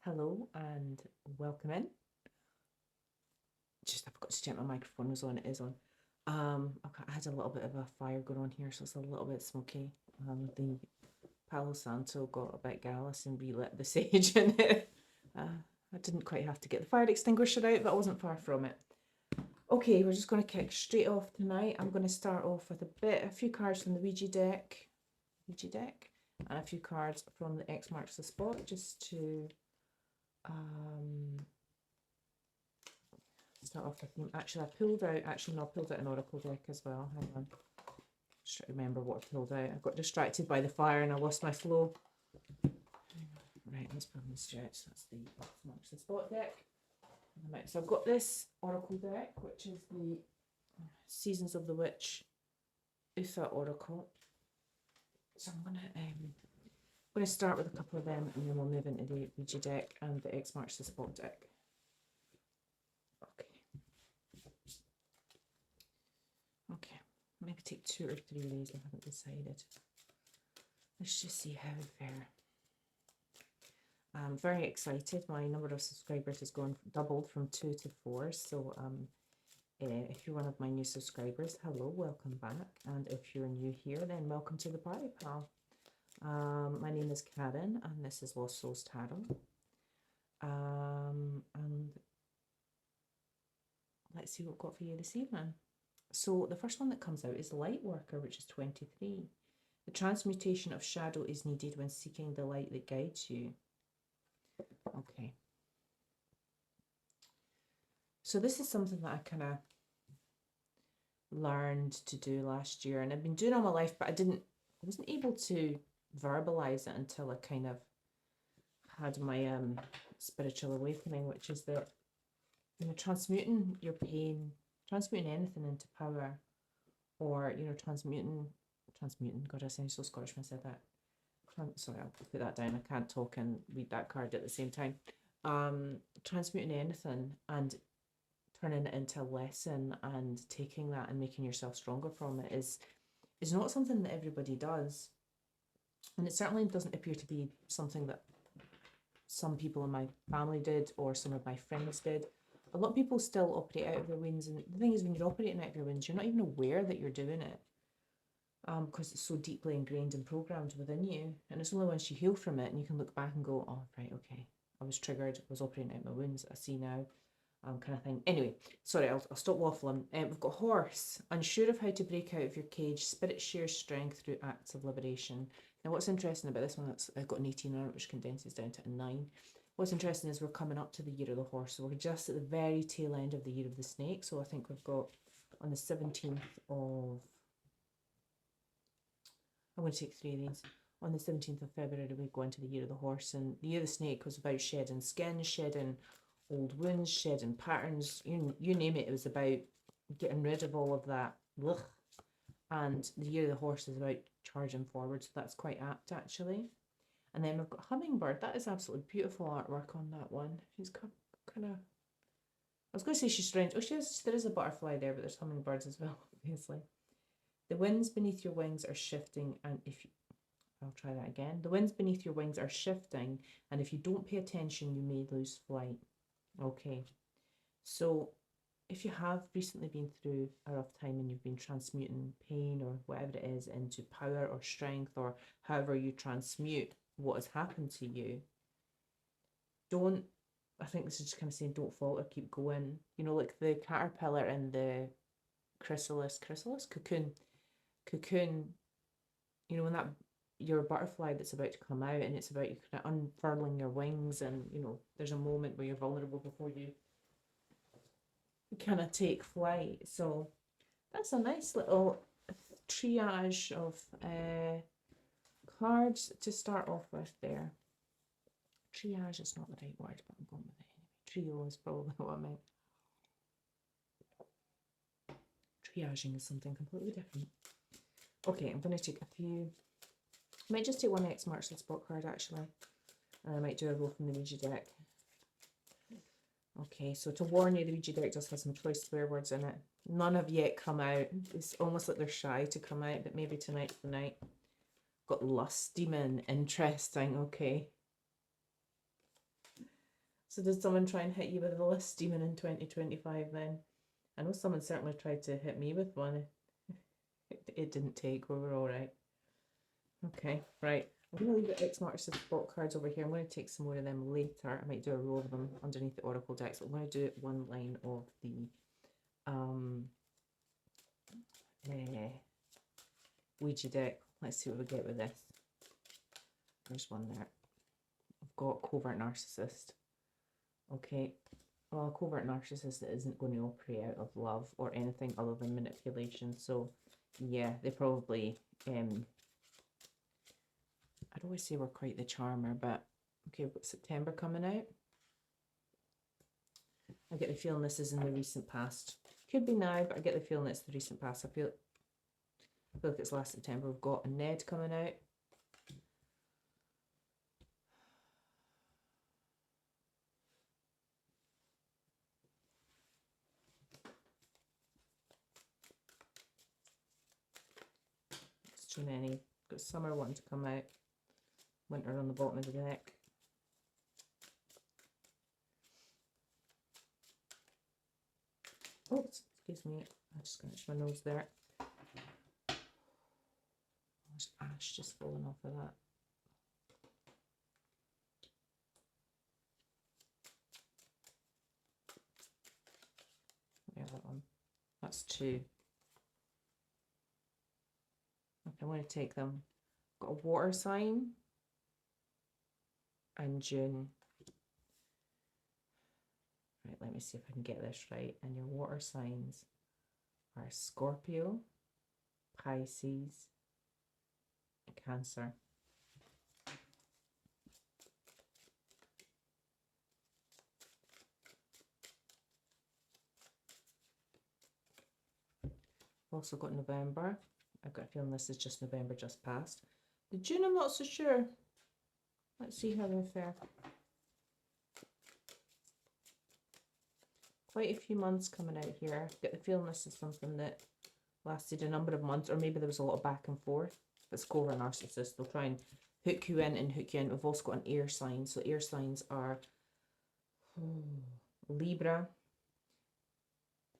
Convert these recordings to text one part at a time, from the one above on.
Hello and welcome in. Just I forgot to check my microphone was on. It is on. I had a little bit of a fire going on here, so it's a little bit smoky. The Palo Santo got a bit gallus and relit the sage in it. I didn't quite have to get the fire extinguisher out, but I wasn't far from it. Okay, we're just going to kick straight off tonight. I'm going to start off with a few cards from the Ouija deck, and a few cards from the X marks the spot, just to start off with them. Actually, I pulled out an oracle deck as well. Hang on. Just try to remember what I pulled out. I got distracted by the fire and I lost my flow. Right, let's put them stretch. That's the Marks the Spot deck. Right, so I've got this oracle deck, which is the Seasons of the Witch Utha Oracle. So I'm gonna start with a couple of them, and then we'll move into the Ouija deck and the X Marks the Spot deck. Okay, maybe take 2 or 3 of these. I haven't decided. Let's just see how we fare. I'm very excited. My number of subscribers has doubled from 2 to 4. So if you're one of my new subscribers, hello, welcome back. And if you're new here, then welcome to the party, pal. My name is Karen, and this is Lost Souls Tarot. And let's see what we've got for you this evening. So the first one that comes out is Light Worker, which is 23. The transmutation of shadow is needed when seeking the light that guides you. Okay. So this is something that I kind of learned to do last year, and I've been doing all my life, but I wasn't able to verbalize it until I kind of had my spiritual awakening, which is that, you know, transmuting your pain, transmuting anything into power, or, you know, transmuting, God, I sound so Scottish when I said that. Sorry, I'll put that down. I can't talk and read that card at the same time. Transmuting anything and turning it into a lesson and taking that and making yourself stronger from it is not something that everybody does. And it certainly doesn't appear to be something that some people in my family did or some of my friends did. A lot of people still operate out of their wings, and the thing is, when you're operating out of your wings, you're not even aware that you're doing it, because it's so deeply ingrained and programmed within you. And it's only once you heal from it and you can look back and go, oh, right, okay, I was triggered, I was operating out my wounds, I see now, kind of thing. Anyway, sorry, I'll stop waffling. We've got Horse, unsure of how to break out of your cage, spirit shares strength through acts of liberation. Now, what's interesting about this one, I've got an 18 on it, which condenses down to a 9. What's interesting is we're coming up to the year of the horse, so we're just at the very tail end of the year of the snake. So I think we've got on the 17th of, I'm going to take 3 of these. On the 17th of February, we go into the year of the horse, and the year of the snake was about shedding skin, shedding old wounds, shedding patterns, you name it. It was about getting rid of all of that. Ugh. And the year of the horse is about charging forward, so that's quite apt, actually. And then we've got Hummingbird. That is absolutely beautiful artwork on that one. She's kind of, I was going to say she's strange. Oh, there is a butterfly there, but there's hummingbirds as well, obviously. The winds beneath your wings are shifting, and I'll try that again. The winds beneath your wings are shifting, and if you don't pay attention, you may lose flight. Okay, so if you have recently been through a rough time and you've been transmuting pain or whatever it is into power or strength, or however you transmute what has happened to you, I think this is just kind of saying, don't falter, keep going. You know, like the caterpillar and the cocoon, you know, when that, your butterfly that's about to come out, and it's about you kind of unfurling your wings, and, you know, there's a moment where you're vulnerable before you kind of take flight. So that's a nice little triage of cards to start off with there. Triage is not the right word, but I'm going with it anyway. Trio is probably what I meant. Triaging is something completely different. Okay, I'm going to take a few. I might just take one X marks the spot card, actually. And I might do a roll from the Ouija deck. Okay, so to warn you, the Ouija deck does have some choice swear words in it. None have yet come out. It's almost like they're shy to come out, but maybe tonight's the night. Got Lust Demon. Interesting, okay. So did someone try and hit you with a list demon in 2025 then? I know someone certainly tried to hit me with one. It didn't take. We were all right. Okay, right. I'm going to leave the X marks the spot cards over here. I'm going to take some more of them later. I might do a row of them underneath the Oracle decks. I'm going to do one line of the Ouija deck. Let's see what we get with this. There's one there. I've got covert narcissist. Okay. Well, a covert narcissist that isn't going to operate out of love or anything other than manipulation. So, yeah, they probably... I'd always say we're quite the charmer, but okay, we've got September coming out. I get the feeling this is in the recent past. Could be now, but I get the feeling it's the recent past. I feel like it's last September. We've got a Ned coming out. It's too many. Got summer wanting to come out. Winter on the bottom of the deck. Oh, excuse me. I just scratched my nose there. There's ash just falling off of that. Yeah, that one. That's two. Okay, I'm going to take them. Got a water sign and June. Right, let me see if I can get this right. And your water signs are Scorpio, Pisces, and Cancer. I've also got November. I've got a feeling this is just November just passed. The June, I'm not so sure. Let's see how they fare. Quite a few months coming out here. I get the feeling this is something that lasted a number of months, or maybe there was a lot of back and forth. It's covert narcissist. They'll try and hook you in and hook you in. We've also got an air sign. So air signs are Libra,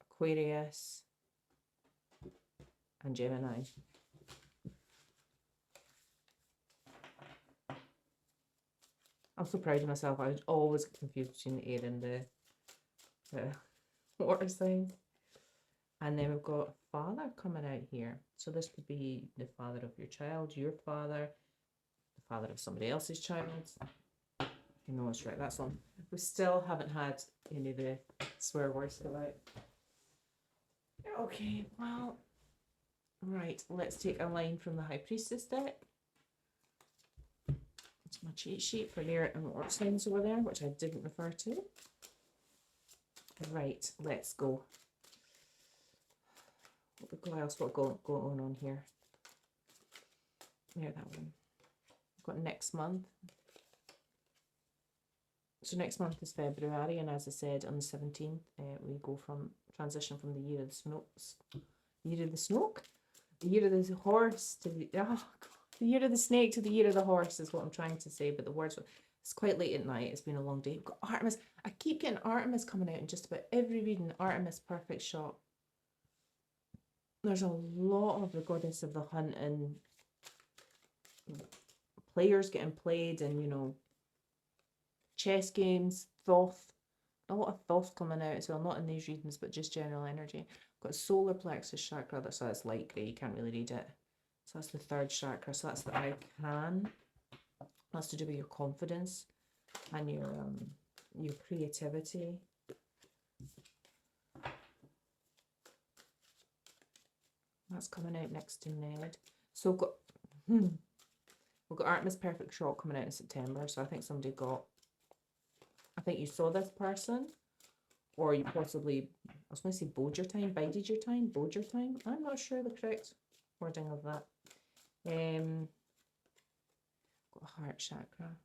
Aquarius, and Gemini. I'm so proud of myself. I was always confused between the air and the water signs. And then we've got father coming out here. So this could be the father of your child, your father, the father of somebody else's child. You know it's right, that's one. We still haven't had any of the swear words come out. Okay, well, right, let's take a line from the High Priestess deck. It's my cheat sheet for air and water signs over there, which I didn't refer to. Right, let's go. What else got going on here? Yeah, that one. I've got next month. So next month is February, and as I said, on the 17th, we go from transition from the year of the snakes, the year of the horse to the the year of the snake to the year of the horse is what I'm trying to say. But the words, it's quite late at night. It's been a long day. We've got Artemis. I keep getting Artemis coming out in just about every reading. Artemis perfect shot. There's a lot of the goddess of the hunt and players getting played, and you know, chess games, Thoth. A lot of Thoth coming out as well, not in these readings, but just general energy. Got solar plexus chakra, so that's light grey, you can't really read it. So that's the third chakra, so that's the I can. That's to do with your confidence and your creativity. That's coming out next to Ned. So we've got Artemis perfect shot coming out in September, so I think somebody got, I think you saw this person, or you possibly, I was going to say bided your time. I'm not sure the correct wording of that. Got heart chakra.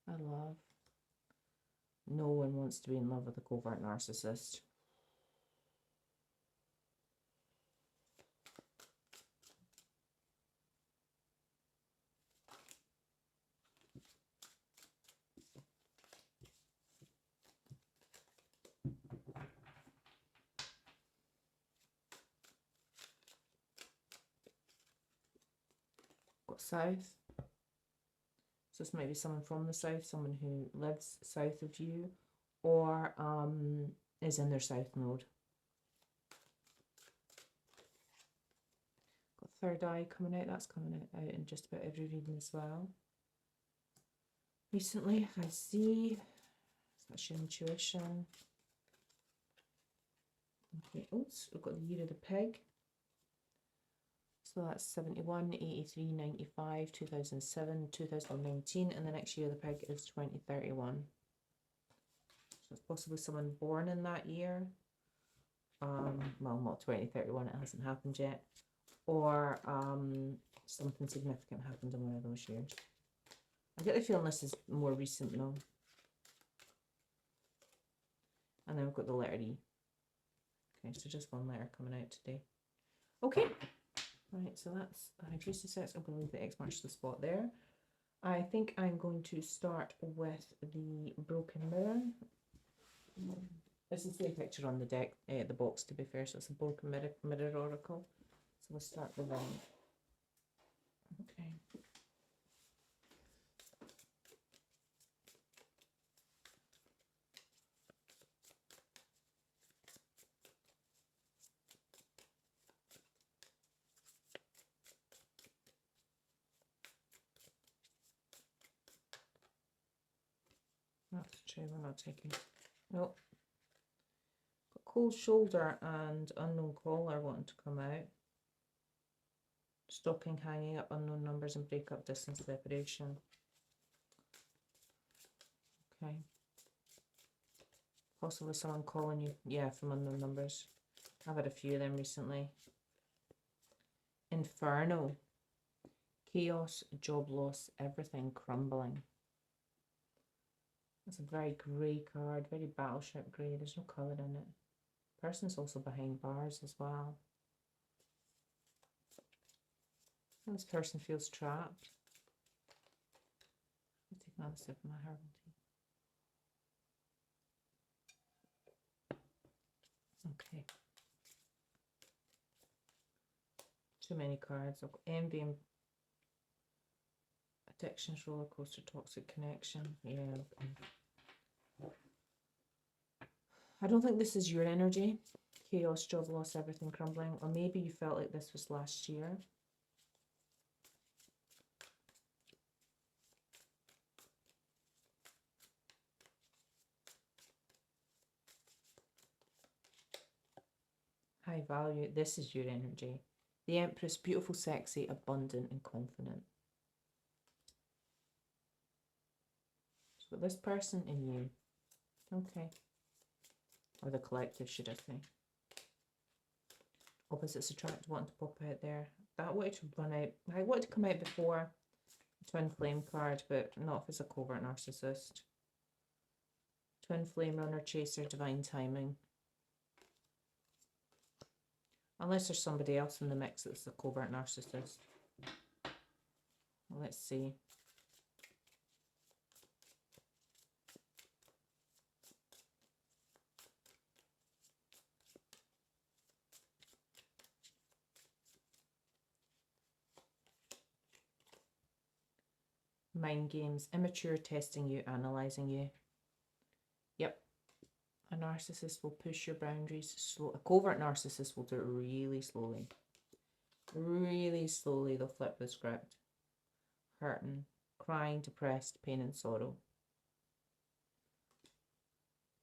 I love. No one wants to be in love with a covert narcissist. Got south. So this might be someone from the south, someone who lives south of you, or is in their south node. Got third eye coming out. That's coming out in just about every reading as well. Recently, I see. That's your intuition. Okay, oops, we've got the year of the pig. So that's 71, 83, 95, 2007, 2019, and the next year of the pig is 2031. So it's possibly someone born in that year. Well, not 2031, it hasn't happened yet. Or something significant happened in one of those years. I get the feeling this is more recent though. And then we've got the letter E. Okay, so just one letter coming out today. Okay. Right, so that's the high priestess sets. I'm going to leave the X marks the spot there. I think I'm going to start with the broken mirror. This is the picture on the deck, the box to be fair, so it's a broken mirror oracle. So we'll start with that. Okay. That's true, we're not taking. Nope. Got cold shoulder and unknown caller wanting to come out. Stalking, hanging up, unknown numbers, and break up, distance, separation. Okay. Possibly someone calling you, yeah, from unknown numbers. I've had a few of them recently. Inferno. Chaos, job loss, everything crumbling. It's a very grey card, very battleship grey. There's no colour in it. Person's also behind bars as well. And this person feels trapped. I'll take another sip of my herbal tea. Okay. Too many cards. I've got envy and addictions, roller coaster, toxic connection. Yeah. Okay. I don't think this is your energy. Chaos, job loss, everything crumbling. Or maybe you felt like this was last year. High value. This is your energy. The Empress, beautiful, sexy, abundant, and confident. So this person in you. Okay. Or the collective, should I say. Opposites attract, wanting to pop out there. That wanted to run out. I wanted to come out before the Twin Flame card, but not if it's a covert narcissist. Twin Flame, runner, chaser, divine timing. Unless there's somebody else in the mix that's a covert narcissist. Let's see. Mind games, immature, testing you, analysing you. Yep. A narcissist will push your boundaries slow. A covert narcissist will do it really slowly. Really slowly they'll flip the script. Hurting, crying, depressed, pain and sorrow.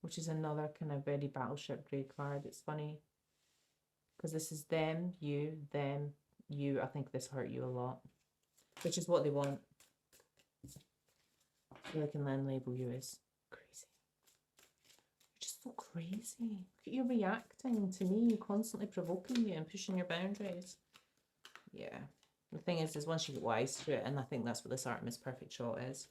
Which is another kind of very battleship grey card. It's funny. Because this is them, you, them, you. I think this hurt you a lot. Which is what they want. So they can then label you as crazy. You're just so crazy. Look at you reacting to me, constantly provoking you and pushing your boundaries. Yeah. The thing is once you get wise to it, and I think that's what this Artemis Perfect Shot is.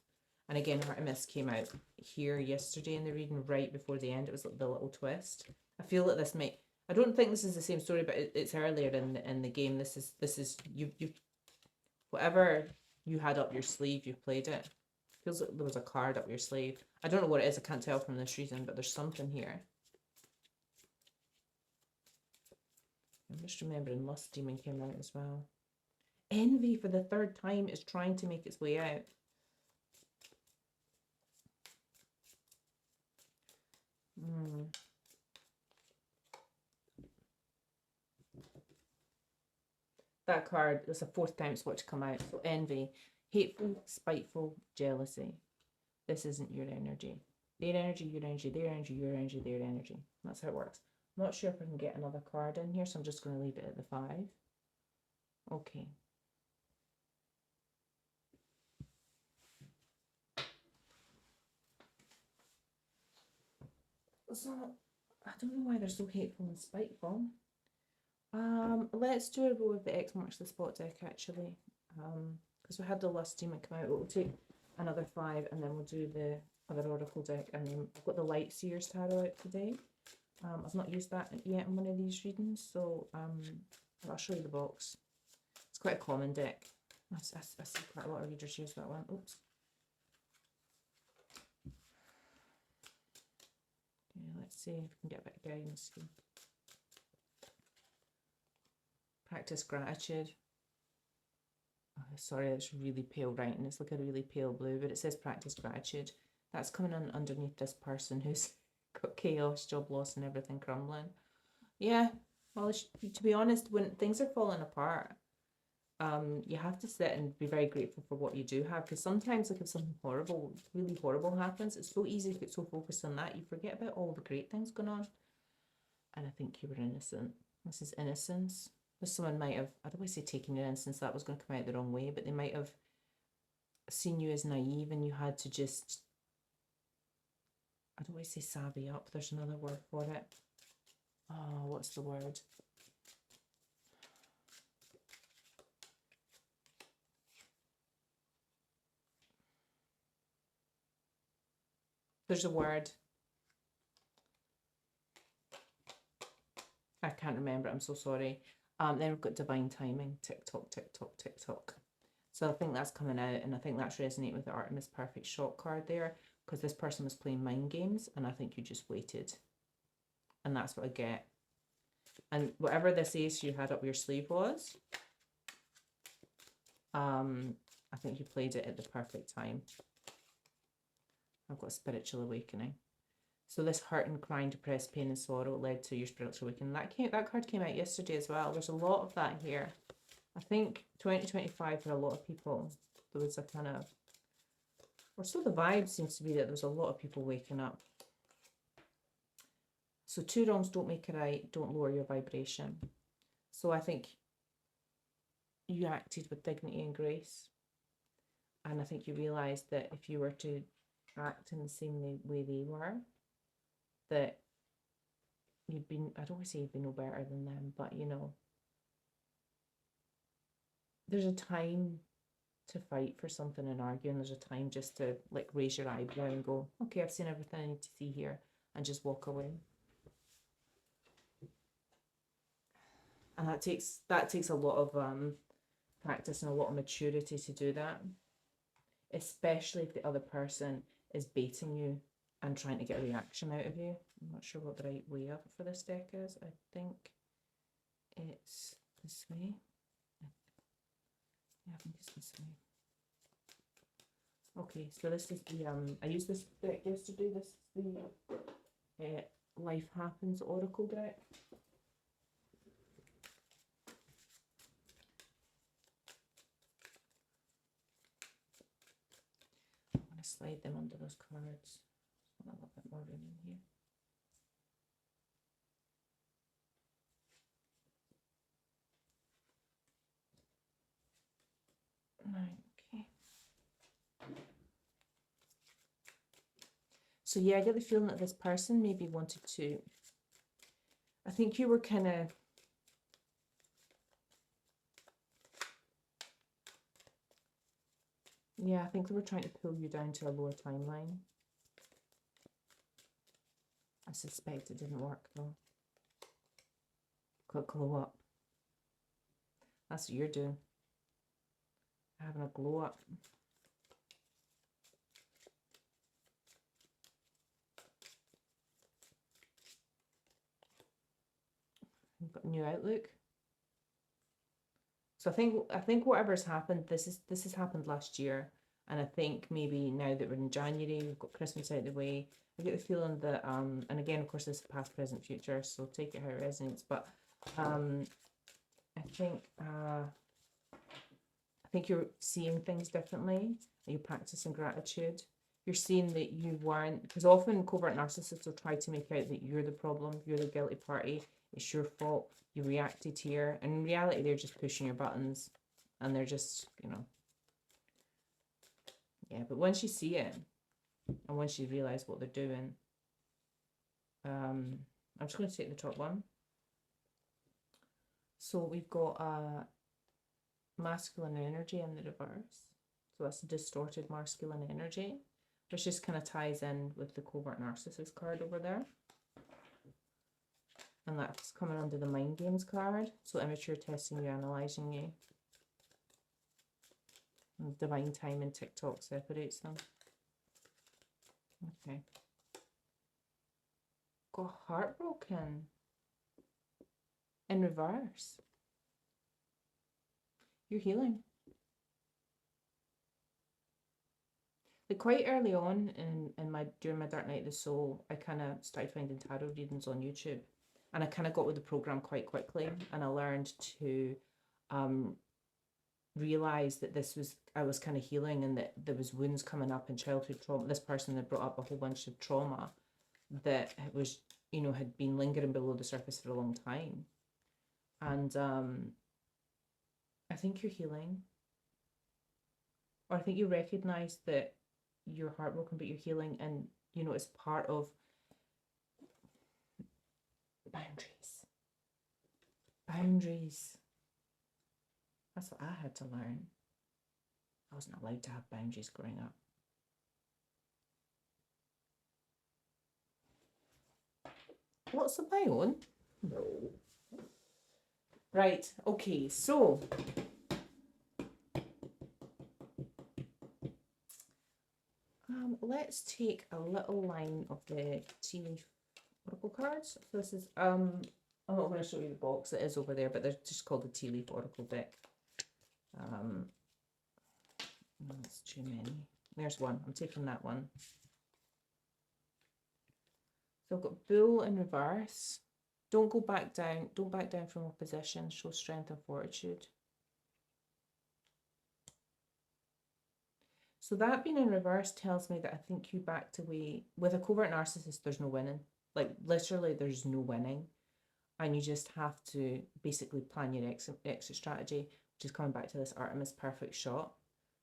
And again, Artemis came out here yesterday in the reading, right before the end. It was like the little twist. I feel that this might. I don't think this is the same story, but it's earlier in the game. This is you whatever you had up your sleeve, you played it. Feels like there was a card up your sleeve. I don't know what it is. I can't tell from this reading, but there's something here. I'm just remembering Lust Demon came out as well. envy for the third time is trying to make its way out. That card was the fourth time it's watched come out. So envy, hateful, spiteful, jealousy. This isn't your energy. Their energy, your energy, their energy, your energy, their energy. That's how it works. I'm not sure if I can get another card in here, so I'm just going to leave it at the 5. Okay. So, I don't know why they're so hateful and spiteful. Let's do a row of the X marks the spot deck, actually. Because we had the Lust Demon come out. We'll take another 5, and then we'll do the other Oracle deck. And then I've got the Light Seers Tarot out today. I've not used that yet in one of these readings, so I'll show you the box. It's quite a common deck. I see quite a lot of readers use that one. Oops. Okay, let's see if we can get a bit of guidance here. Practice gratitude. Oh, sorry, it's really pale writing. It's like a really pale blue, but it says practice gratitude. That's coming on underneath this person who's got chaos, job loss, and everything crumbling. Yeah, well, to be honest, when things are falling apart, you have to sit and be very grateful for what you do have, because sometimes, like, if something horrible, really horrible happens, it's so easy to get so focused on that you forget about all the great things going on. And I think you were innocent. This is innocence. Someone might have, I don't want to say taken your innocence, that was going to come out the wrong way, but they might have seen you as naive, and you had to just, I don't want to say savvy up, there's another word for it. Oh, what's the word? There's a word. I can't remember, I'm so sorry. Then we've got divine timing, tick tock, tick tock, tick tock. So I think that's coming out, and I think that's resonating with the Artemis Perfect Shot card there, because this person was playing mind games, and I think you just waited. And that's what I get. And whatever this ace you had up your sleeve was, I think you played it at the perfect time. I've got a spiritual awakening. So this hurt and crying, depressed, pain and sorrow led to your spiritual awakening. That card came out yesterday as well. There's a lot of that here. I think 2025 for a lot of people, there was a kind of, or so the vibe seems to be, that there's a lot of people waking up. So 2 wrongs don't make a right, don't lower your vibration. So I think you acted with dignity and grace. And I think you realised that if you were to act in the same way they were, that you'd been, I don't want to say you'd be no better than them, but you know, there's a time to fight for something and argue, and there's a time just to like raise your eyebrow and go, okay, I've seen everything I need to see here, and just walk away. And that takes a lot of practice and a lot of maturity to do that, especially if the other person is baiting you and trying to get a reaction out of you. I'm not sure what the right way up for this deck is. I think it's this way. Yeah, I think it's this way. Okay, so this is the I used this deck yesterday. This is the Life Happens Oracle deck. I'm gonna slide them under those cards. A little bit more room in here. Right, okay. So yeah, I get the feeling that this person maybe wanted to, I think you were kind of, yeah, I think they were trying to pull you down to a lower timeline. I suspect it didn't work though. Got glow up. That's what you're doing. Having a glow up. You've got a new outlook. So I think whatever's happened, this has happened last year, and I think maybe now that we're in January, we've got Christmas out of the way. I get the feeling that and again, of course, this is past, present, future, so take it how it resonates. But um, I think you're seeing things differently. You're practicing gratitude. You're seeing that you weren't, because often covert narcissists will try to make out that you're the problem, you're the guilty party, it's your fault, you reacted here. And in reality, they're just pushing your buttons and they're just, yeah. But once you see it and once you realize what they're doing, I'm just going to take the top one. So we've got masculine energy in the reverse. So that's distorted masculine energy, which just kind of ties in with the covert narcissist card over there. And that's coming under the mind games card. So immature, testing you, analysing you. And divine time and TikTok separates them. Okay. Got heartbroken in reverse. You're healing. Like quite early on during my Dark Night of the Soul, I kind of started finding tarot readings on YouTube, and I kind of got with the program quite quickly, and I learned to realize that I was kind of healing, and that there was wounds coming up in childhood trauma. This person had brought up a whole bunch of trauma that was, had been lingering below the surface for a long time, and I think you're healing, or I think you recognize that you're heartbroken, but you're healing, and it's part of boundaries. That's what I had to learn. I wasn't allowed to have boundaries growing up. Lots of my own? No. Right, okay, so let's take a little line of the tea leaf oracle cards. So this is I'm not going to show you the box, it is over there, but they're just called the tea leaf oracle deck. That's too many. There's one. I'm taking that one. So I've got bull in reverse. Don't go back down. Don't back down from opposition. Show strength and fortitude. So that being in reverse tells me that I think you backed away. With a covert narcissist, there's no winning. Like literally, there's no winning. And you just have to basically plan your exit strategy, which is coming back to this Artemis perfect shot.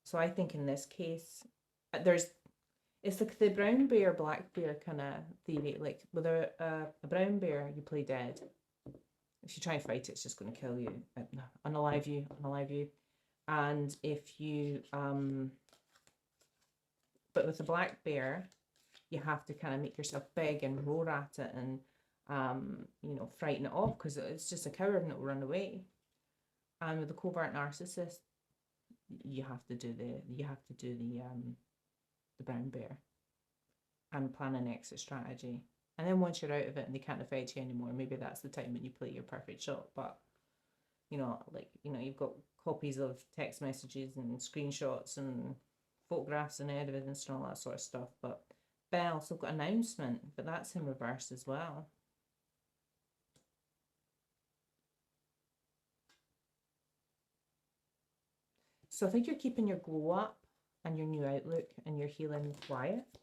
So I think in this case, it's like the brown bear, black bear kind of theory. Like with a brown bear, you play dead. If you try and fight it, it's just going to kill you, unalive you. And if you but with the black bear, you have to kind of make yourself big and roar at it and frighten it off, because it's just a coward and it will run away. And with the covert narcissist, you have to do the brown bear and plan an exit strategy. And then once you're out of it and they can't affect you anymore, maybe that's the time when you play your perfect shot. But you've got copies of text messages and screenshots and photographs and evidence and all that sort of stuff. But bell, so I've got announcement, but that's in reverse as well. So I think you're keeping your glow up and your new outlook, and you're healing quiet.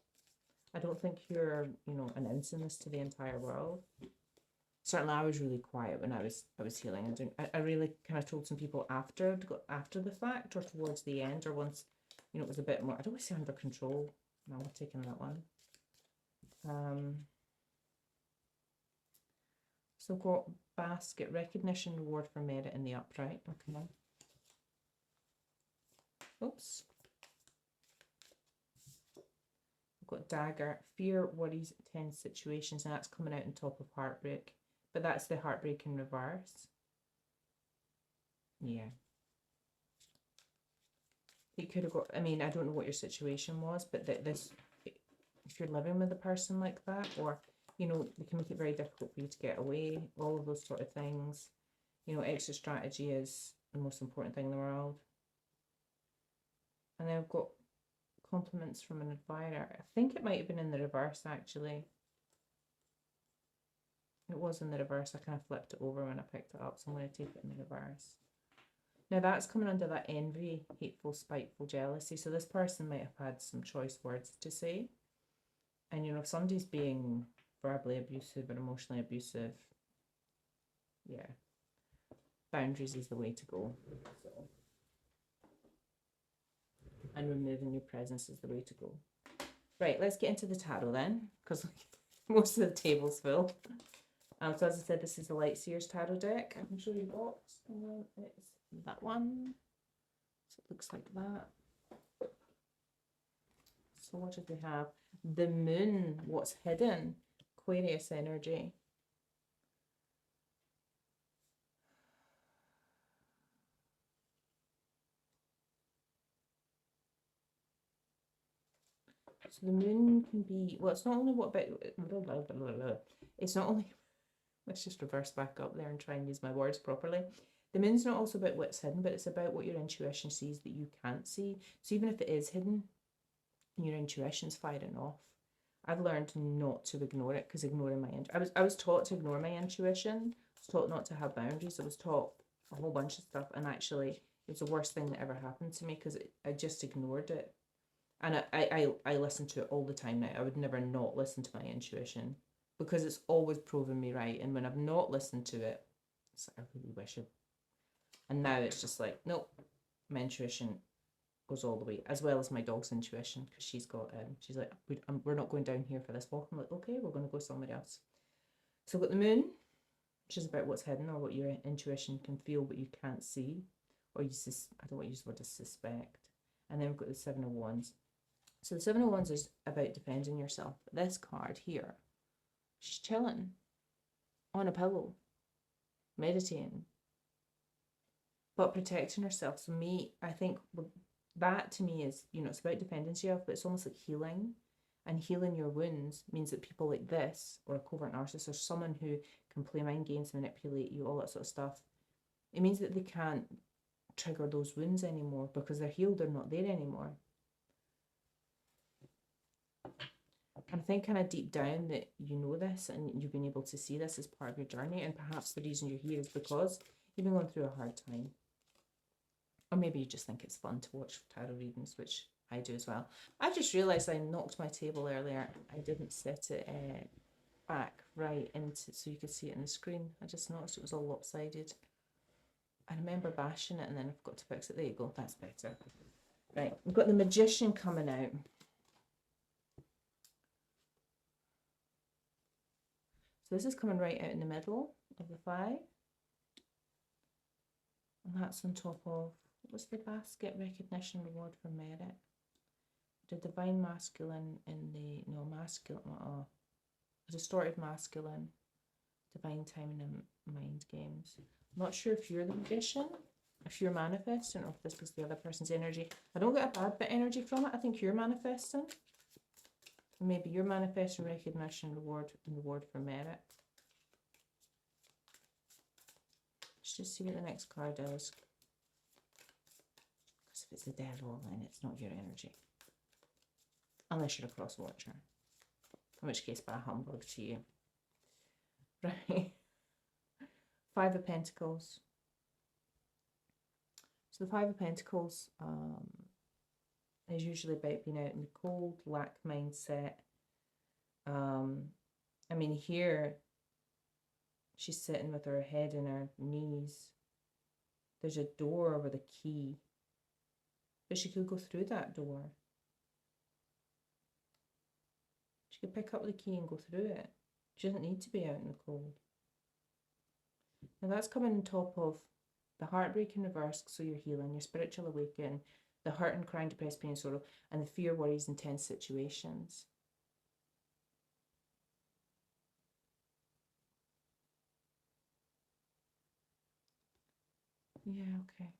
I don't think you're, announcing this to the entire world. Certainly, I was really quiet when I was healing. I really kind of told some people after the fact, or towards the end, or once, it was a bit more. I don't want to say under control. No, I'm taking that one. So I've got basket, recognition, reward for merit in the upright. Okay. Oops. I've got dagger, fear, worries, tense situations, and that's coming out on top of heartbreak. But that's the heartbreak in reverse. Yeah. You could have got, I don't know what your situation was, but this, if you're living with a person like that, or, they can make it very difficult for you to get away, all of those sort of things. Exit strategy is the most important thing in the world. And then I've got compliments from an admirer. I think it might have been in the reverse, actually. It was in the reverse. I kind of flipped it over when I picked it up, so I'm going to take it in the reverse. Now that's coming under that envy, hateful, spiteful, jealousy. So this person might have had some choice words to say. And, you know, if somebody's being verbally abusive or emotionally abusive, yeah, boundaries is the way to go. So, and removing your presence is the way to go. Right, let's get into the tarot then, because most of the table's full. So as I said, this is the Light Seers Tarot deck. I can show you the box. It's that one. So it looks like that. So what did we have? The Moon, what's hidden? Aquarius energy. So the Moon can be, well, it's not only what about, it's not only, let's just reverse back up there and try and use my words properly. The Moon's not also about what's hidden, but it's about what your intuition sees that you can't see. So even if it is hidden, your intuition's firing off. I've learned not to ignore it, because ignoring my I was taught to ignore my intuition. I was taught not to have boundaries. I was taught a whole bunch of stuff, and actually it's the worst thing that ever happened to me, because I just ignored it. And I listen to it all the time now. I would never not listen to my intuition, because it's always proven me right. And when I've not listened to it, it's like, I really wish it. And now it's just like, nope, my intuition goes all the way, as well as my dog's intuition, because she's got she's like, we're not going down here for this walk. I'm like, okay, we're going to go somewhere else. So we've got the Moon, which is about what's hidden, or what your intuition can feel but you can't see, or I don't want to use the word to suspect. And then we've got the Seven of Wands. So the Seven of Wands is about defending yourself. This card here, she's chilling on a pillow, meditating, but protecting herself. So I think that to me is, you know, it's about defending yourself, but it's almost like healing. And healing your wounds means that people like this, or a covert narcissist, or someone who can play mind games, manipulate you, all that sort of stuff, it means that they can't trigger those wounds anymore, because they're healed, they're not there anymore. And I think kind of deep down that you know this, and you've been able to see this as part of your journey, and perhaps the reason you're here is because you've been going through a hard time. Or maybe you just think it's fun to watch tarot readings, which I do as well. I just realised I knocked my table earlier. I didn't set it back right into so you could see it in the screen. I just noticed it was all lopsided. I remember bashing it, and then I've got to fix it. There you go, that's better. Right, we've got the Magician coming out. So this is coming right out in the middle of the 5. And that's on top of, what's the basket? Recognition, reward for merit. The divine masculine in the, no, masculine, distorted masculine, divine timing and mind games. I'm not sure if you're the magician, if you're manifesting, or if this was the other person's energy. I don't get a bad bit energy from it. I think you're manifesting. Or maybe you're manifesting recognition, reward, and reward for merit. Let's just see what the next card is. Because if it's the devil, then it's not your energy. Unless you're a cross watcher. In which case, by a humbug to you. Right. 5 of Pentacles. So the 5 of Pentacles is usually about being out in the cold, lack mindset. I mean, here, she's sitting with her head in her knees. There's a door with a key. But she could go through that door. She could pick up the key and go through it. She doesn't need to be out in the cold. Now that's coming on top of the heartbreak in reverse, so you're healing, your spiritual awakening, the hurt and crying, depressed, pain and sorrow, and the fear, worries, and tense situations. Yeah, okay.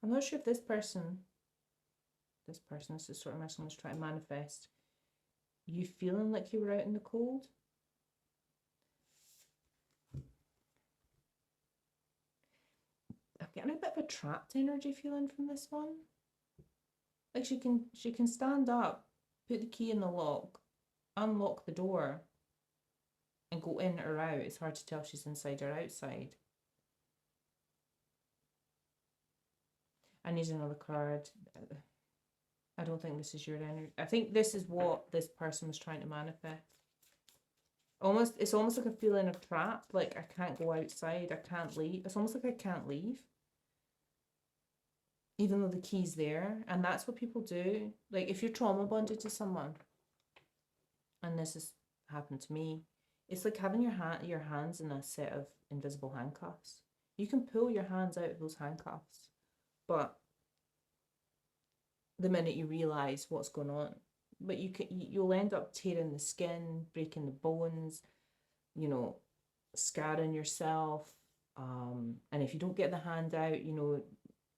I'm not sure if this person, this is the sort of person who's trying to manifest, you feeling like you were out in the cold. I'm getting a bit of a trapped energy feeling from this one. Like she can stand up, put the key in the lock, unlock the door, and go in or out. It's hard to tell if she's inside or outside. I need another card. I don't think this is your energy. I think this is what this person was trying to manifest. It's almost like a feeling of trap. Like I can't go outside. I can't leave. It's almost like I can't leave, even though the key's there. And that's what people do. Like if you're trauma bonded to someone, and this has happened to me, it's like having your hands in a set of invisible handcuffs. You can pull your hands out of those handcuffs, but the minute you realize what's going on, but you'll end up tearing the skin, breaking the bones, scarring yourself. And if you don't get the hand out,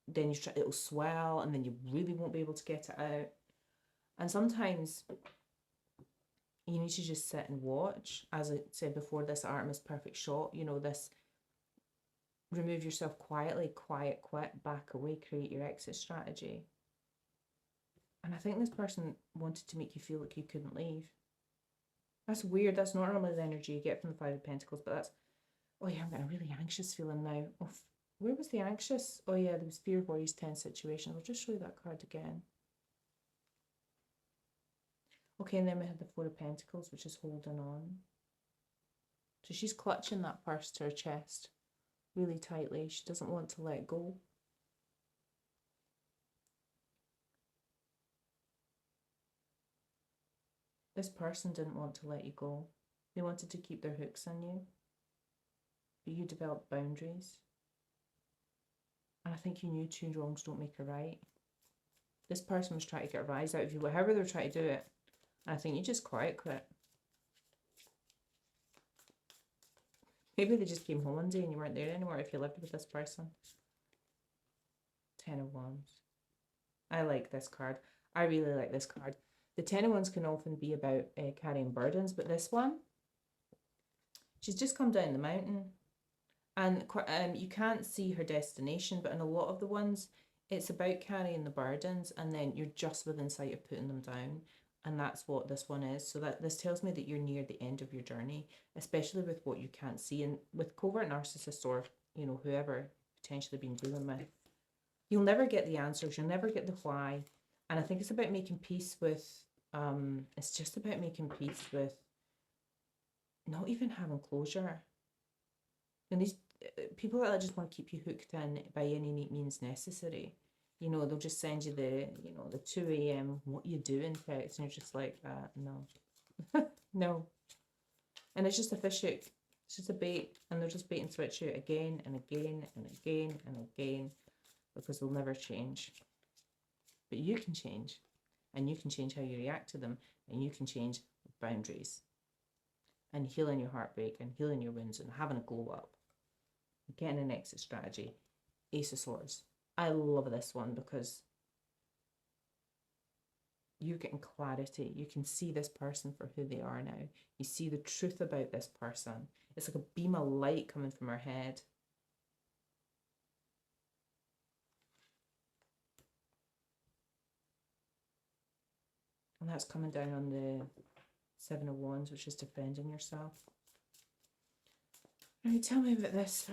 then it'll swell, and then you really won't be able to get it out. And sometimes you need to just sit and watch. As I said before, this Artemis perfect shot, this remove yourself quietly, quiet, quit, back away, create your exit strategy. And I think this person wanted to make you feel like you couldn't leave. That's weird. That's not normally the energy you get from the Five of Pentacles, but that's, oh yeah, I'm getting a really anxious feeling now. Oh, where was the anxious? Oh yeah, there was fear, worries, tense situations. I'll just show you that card again. Okay, and then we had the Four of Pentacles, which is holding on. So she's clutching that purse to her chest really tightly. She doesn't want to let go. This person didn't want to let you go. They wanted to keep their hooks on you. But you developed boundaries. And I think you knew two wrongs don't make a right. This person was trying to get a rise out of you, however they're trying to do it. And I think you just quiet quit. Maybe they just came home one day and you weren't there anymore if you lived with this person. Ten of Wands. I like this card. I really like this card. The Ten of Wands can often be about carrying burdens, but this one, she's just come down the mountain, and you can't see her destination, but in a lot of the ones, it's about carrying the burdens, and then you're just within sight of putting them down, and that's what this one is. So that this tells me that you're near the end of your journey, especially with what you can't see, and with covert narcissists or whoever potentially been dealing with, you'll never get the answers, you'll never get the why. And I think it's about making peace with, it's just about making peace with not even having closure. And these people that just want to keep you hooked in by any means necessary, they'll just send you the 2 a.m. what you doing text, and you're just like, no, no. And it's just a fish hook. It's just a bait, and they'll just bait and switch you again and again and again and again, because they'll never change. But you can change, and you can change how you react to them, and you can change boundaries, and healing your heartbreak, and healing your wounds, and having a glow up, getting an exit strategy. Ace of Swords. I love this one because you're getting clarity. You can see this person for who they are now. You see the truth about this person. It's like a beam of light coming from her head. And that's coming down on the Seven of Wands, which is defending yourself. Right, tell me about this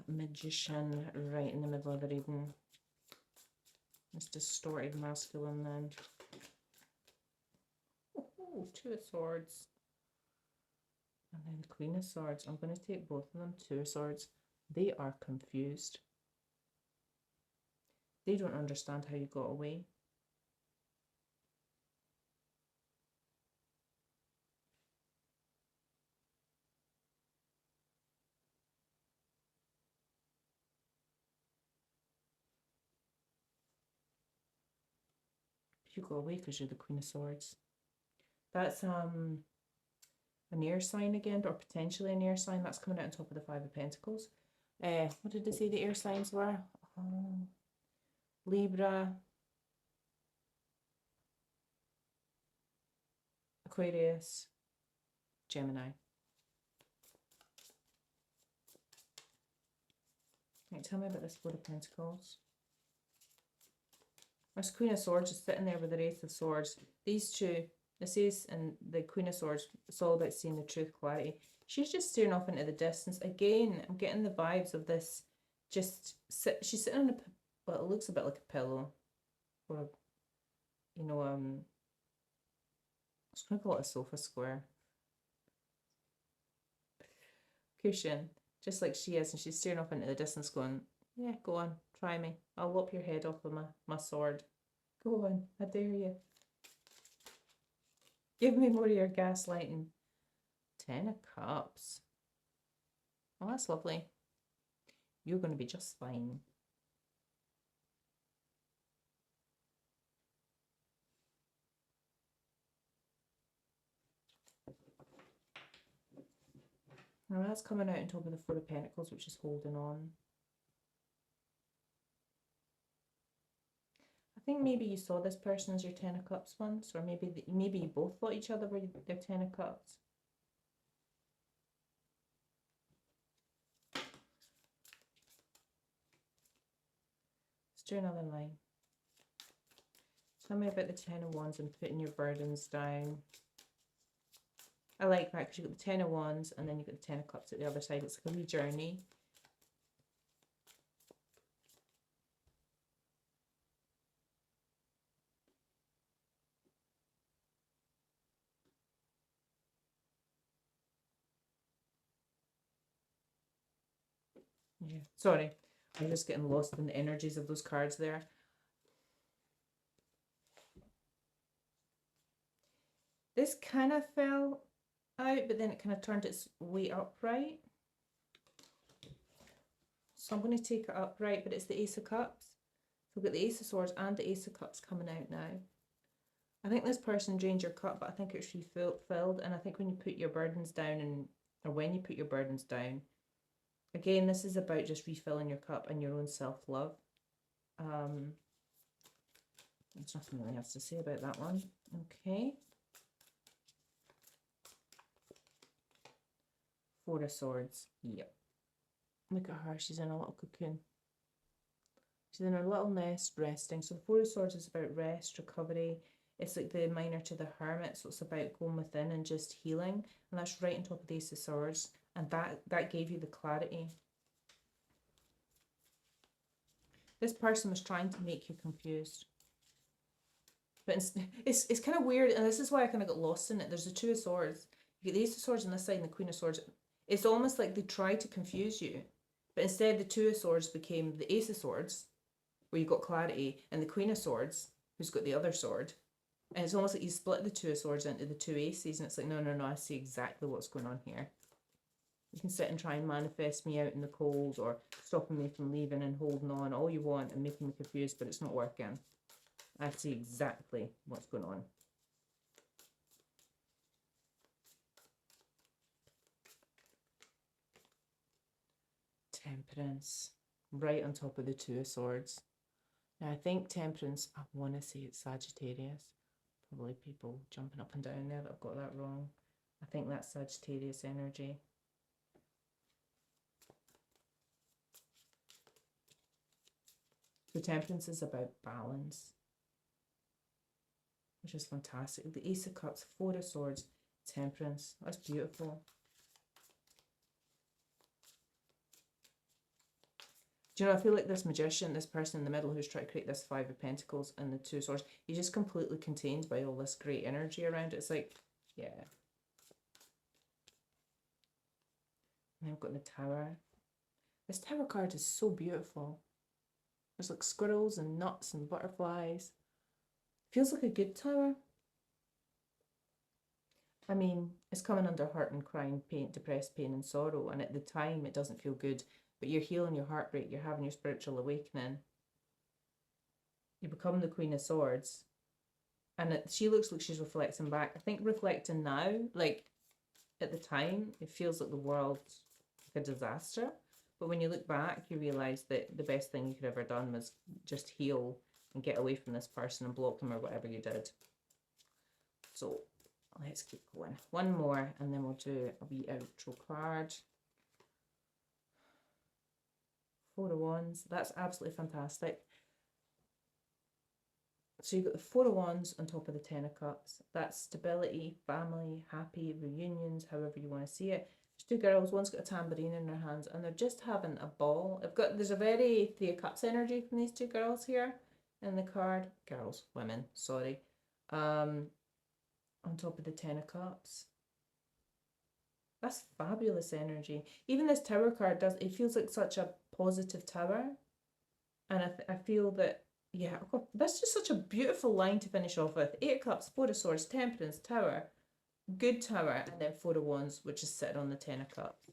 magician right in the middle of the reading. This distorted masculine then. Oh, Two of Swords. And then Queen of Swords. I'm going to take both of them. Two of Swords. They are confused. They don't understand how you got away. You go away because you're the Queen of Swords. That's an air sign again, or potentially an air sign. That's coming out on top of the Five of Pentacles. What did they say the air signs were? Libra, Aquarius, Gemini. Right, tell me about this Four of Pentacles. This Queen of Swords is sitting there with the Ace of Swords. These two, this Ace and the Queen of Swords, it's all about seeing the truth, clarity. She's just staring off into the distance. Again, I'm getting the vibes of this. She's sitting on well, it looks a bit like a pillow. Or, you know, I was going to call it a sofa square. Cushion, just like she is, and she's staring off into the distance going, yeah, go on, try me. I'll lop your head off with my sword. Go on, I dare you. Give me more of your gaslighting. 10 of Cups. Oh, that's lovely. You're going to be just fine. Now that's coming out on top of the Four of Pentacles, which is holding on. I think maybe you saw this person as your 10 of Cups once, or maybe you both thought each other were their 10 of Cups. Let's do another line. Tell me about the 10 of Wands and putting your burdens down. I like that because you've got the 10 of Wands and then you've got the 10 of Cups at the other side. It's like a wee journey. Yeah, sorry. I'm just getting lost in the energies of those cards there. This kind of fell out, but then it kind of turned its way upright. So I'm going to take it upright, but it's the Ace of Cups. So we've got the Ace of Swords and the Ace of Cups coming out now. I think this person drained your cup, but I think it's refilled. And I think when you put your burdens down, or when you put your burdens down, again, this is about just refilling your cup and your own self-love. There's nothing really else to say about that one. Okay. Four of Swords. Yep. Look at her. She's in a little cocoon. She's in her little nest resting. So the Four of Swords is about rest, recovery. It's like the minor to the Hermit. So it's about going within and just healing. And that's right on top of the Ace of Swords. And that gave you the clarity. This person was trying to make you confused. But it's kind of weird. And this is why I kind of got lost in it. There's the Two of Swords. You get the Ace of Swords on this side and the Queen of Swords. It's almost like they tried to confuse you. But instead the Two of Swords became the Ace of Swords, where you got clarity, and the Queen of Swords, who's got the other sword. And it's almost like you split the Two of Swords into the two aces, and it's like, no, I see exactly what's going on here. You can sit and try and manifest me out in the cold, or stopping me from leaving and holding on all you want and making me confused, but it's not working. I see exactly what's going on. Temperance, right on top of the Two of Swords. Now I think Temperance, I want to say it's Sagittarius. Probably people jumping up and down there that I've got that wrong. I think that's Sagittarius energy. So Temperance is about balance, which is fantastic. The Ace of Cups, Four of Swords, Temperance. That's beautiful. Do you know, I feel like this magician, this person in the middle who's trying to create this Five of Pentacles and the Two of Swords, he's just completely contained by all this great energy around it. It's like, yeah. And I've got the Tower. This Tower card is so beautiful. There's like squirrels and nuts and butterflies. Feels like a good tower. I mean, it's coming under hurt and crying, pain, depressed pain and sorrow. And at the time, it doesn't feel good. But you're healing your heartbreak, you're having your spiritual awakening. You become the Queen of Swords. And she looks like she's reflecting back. I think reflecting now, like at the time, it feels like the world's like a disaster. But when you look back, you realise that the best thing you could have ever done was just heal and get away from this person and block them or whatever you did. So Let's keep going. One more, and then we'll do a wee outro card. Four of Wands. That's absolutely fantastic. So you've got the Four of Wands on top of the Ten of Cups. That's stability, family, happy, reunions, however you want to see it. There's two girls, one's got a tambourine in their hands, and they're just having a ball. There's a very Three of Cups energy from these two girls here in the card. Girls, women, sorry. On top of the Ten of Cups. That's fabulous energy. Even this Tower card it feels like such a positive tower. And I feel that, yeah, that's just such a beautiful line to finish off with. Eight of Cups, Four of Swords, Temperance, Tower, good Tower, and then Four of Wands, which is sitting on the Ten of Cups.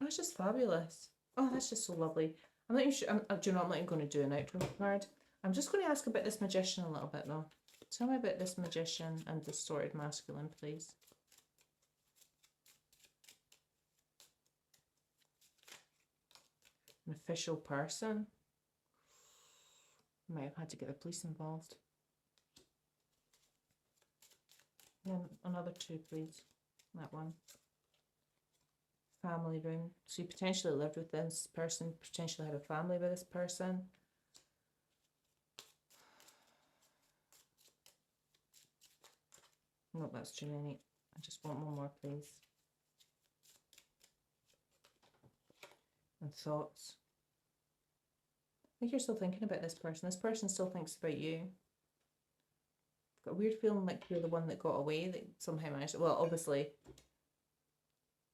That's just fabulous. Oh, that's just so lovely. I'm not even sure, do you know, I'm not even going to do an outro card. I'm just going to ask about this Magician a little bit, though. Tell me about this Magician and Distorted Masculine, please. An official person. Might have had to get the police involved. Yeah, another two, please. That one. Family room. So you potentially lived with this person, potentially had a family with this person. No, that's too many. I just want one more, please. And thoughts. I think you're still thinking about this person. This person still thinks about you. I've got a weird feeling like you're the one that got away, that somehow managed. Well, obviously,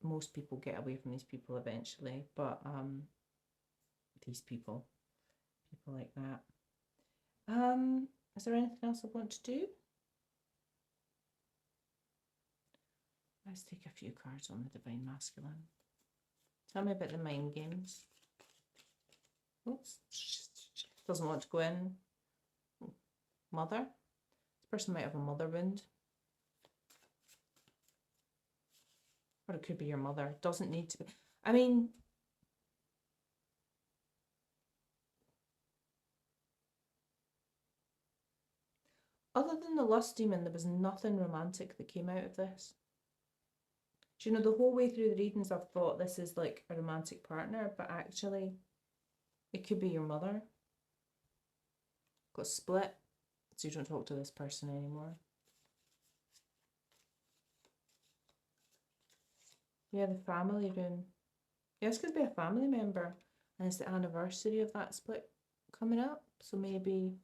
most people get away from these people eventually, but these people like that. Is there anything else I want to do? Let's take a few cards on the Divine Masculine. Tell me about the mind games. Oops. Doesn't want to go in. Mother. This person might have a mother wound. Or it could be your mother. Doesn't need to be. I mean, other than the lust demon, there was nothing romantic that came out of this. Do you know, the whole way through the readings I've thought this is like a romantic partner, but actually it could be your mother. Got split, so you don't talk to this person anymore. Yeah, the family room. Yeah, this could be a family member, and it's the anniversary of that split coming up, so maybe...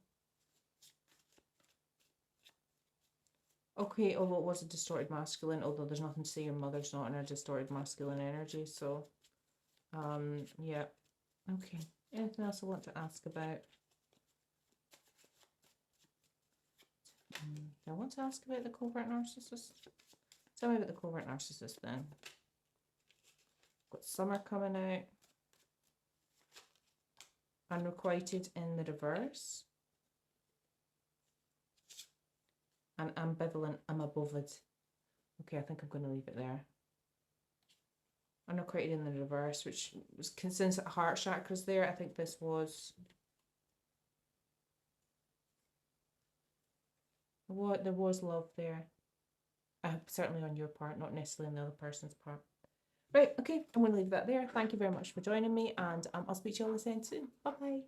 Okay, although it was a distorted masculine, although there's nothing to say your mother's not in a distorted masculine energy, so yeah. Okay. Anything else I want to ask about? I want to ask about the covert narcissist. Tell me about the covert narcissist then. Got summer coming out. Unrequited in the reverse. And ambivalent, I'm above it. Okay, I think I'm going to leave it there. Unrequited in the reverse, which was, since heart chakra's there, I think this was... What, there was love there. Certainly on your part, not necessarily on the other person's part. Right, okay, I'm going to leave that there. Thank you very much for joining me, and I'll speak to you all again soon. Bye-bye.